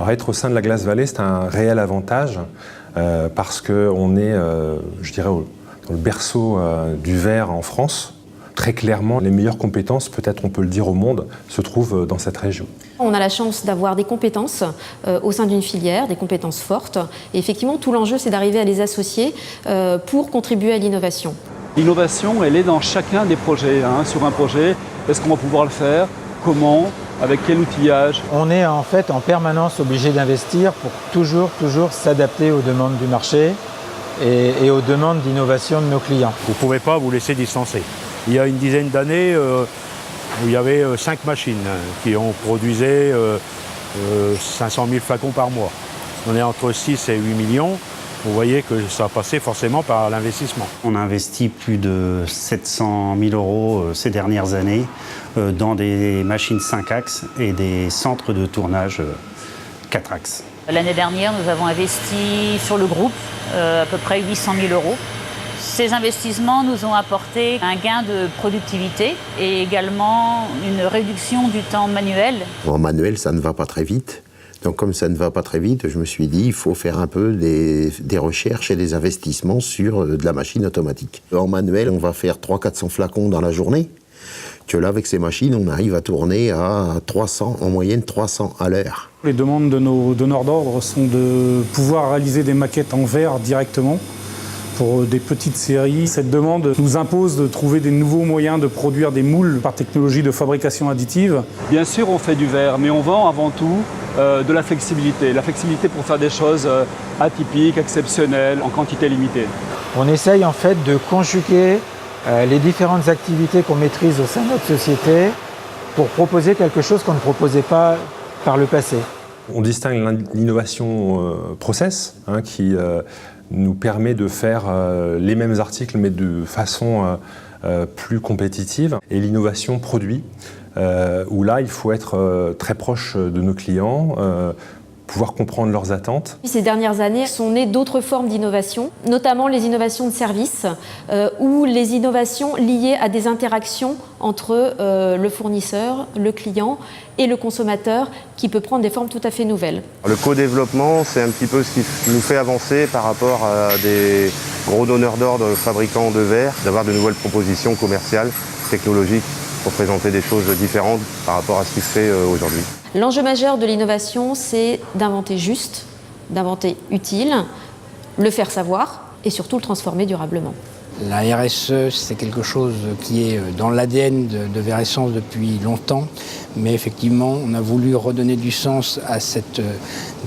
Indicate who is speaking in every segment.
Speaker 1: Alors être au sein de la Glass Valley, c'est un réel avantage parce qu'on est, je dirais, dans le berceau du verre en France. Très clairement, les meilleures compétences, peut-être on peut le dire au monde, se trouvent dans cette région.
Speaker 2: On a la chance d'avoir des compétences au sein d'une filière, des compétences fortes. Et effectivement, tout l'enjeu, c'est d'arriver à les associer pour contribuer à l'innovation.
Speaker 3: L'innovation, elle est dans chacun des projets. Sur un projet, est-ce qu'on va pouvoir le faire? Comment? Avec quel outillage?
Speaker 4: On est en fait en permanence obligé d'investir pour toujours s'adapter aux demandes du marché et aux demandes d'innovation de nos clients.
Speaker 5: Vous ne pouvez pas vous laisser distancer. Il y a une dizaine d'années, il y avait 5 machines qui ont produisé 500 000 flacons par mois. On est entre 6 et 8 millions. Vous voyez que ça a passé forcément par l'investissement.
Speaker 6: On a investi plus de 700 000 € ces dernières années dans des machines 5 axes et des centres de tournage 4 axes.
Speaker 7: L'année dernière, nous avons investi sur le groupe à peu près 800 000 €. Ces investissements nous ont apporté un gain de productivité et également une réduction du temps manuel.
Speaker 8: En manuel, ça ne va pas très vite. Donc comme ça ne va pas très vite, je me suis dit il faut faire un peu des recherches et des investissements sur de la machine automatique. En manuel, on va faire 300-400 flacons dans la journée. Que là, avec ces machines, on arrive à tourner à 300, en moyenne 300 à l'heure.
Speaker 9: Les demandes de nos donneurs d'ordre sont de pouvoir réaliser des maquettes en verre directement pour des petites séries. Cette demande nous impose de trouver des nouveaux moyens de produire des moules par technologie de fabrication additive.
Speaker 3: Bien sûr, on fait du verre, mais on vend avant tout de la flexibilité. La flexibilité pour faire des choses atypiques, exceptionnelles, en quantité limitée.
Speaker 4: On essaye en fait de conjuguer les différentes activités qu'on maîtrise au sein de notre société pour proposer quelque chose qu'on ne proposait pas par le passé.
Speaker 1: On distingue l'innovation process qui nous permet de faire les mêmes articles mais de façon plus compétitive, et l'innovation produit où là il faut être très proche de nos clients, pouvoir comprendre leurs attentes.
Speaker 2: Ces dernières années sont nées d'autres formes d'innovation, notamment les innovations de services ou les innovations liées à des interactions entre le fournisseur, le client et le consommateur, qui peut prendre des formes tout à fait nouvelles.
Speaker 10: Le co-développement, c'est un petit peu ce qui nous fait avancer par rapport à des gros donneurs d'ordre fabricants de verre, d'avoir de nouvelles propositions commerciales, technologiques, pour présenter des choses différentes par rapport à ce qui se fait aujourd'hui.
Speaker 2: L'enjeu majeur de l'innovation, c'est d'inventer juste, d'inventer utile, le faire savoir et surtout le transformer durablement.
Speaker 11: La RSE, c'est quelque chose qui est dans l'ADN de Veressence depuis longtemps, mais effectivement, on a voulu redonner du sens à cette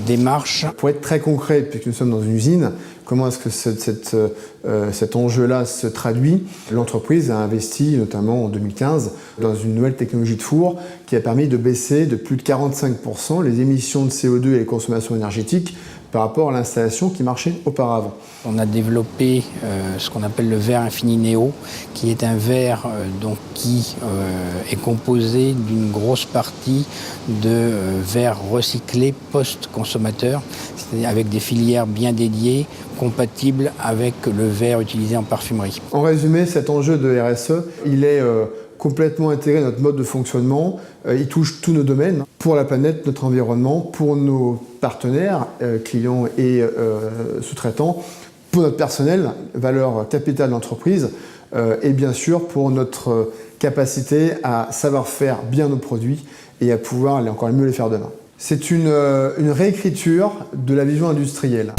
Speaker 11: démarche.
Speaker 12: Pour être très concret, puisque nous sommes dans une usine, comment est-ce que cet enjeu-là se traduit? L'entreprise a investi, notamment en 2015, dans une nouvelle technologie de four qui a permis de baisser de plus de 45% les émissions de CO2 et les consommations énergétiques par rapport à l'installation qui marchait auparavant.
Speaker 11: On a développé ce qu'on appelle le verre infini Néo, qui est un verre qui est composé d'une grosse partie de verre recyclé post-consommateur, c'est-à-dire avec des filières bien dédiées, compatibles avec le verre utilisé en parfumerie.
Speaker 12: En résumé, cet enjeu de RSE, il est complètement intégré à notre mode de fonctionnement. Il touche tous nos domaines, pour la planète, notre environnement, pour nos partenaires, clients et sous-traitants, pour notre personnel, valeur capitale de l'entreprise, et bien sûr pour notre capacité à savoir faire bien nos produits et à pouvoir encore mieux les faire demain. C'est une réécriture de la vision industrielle.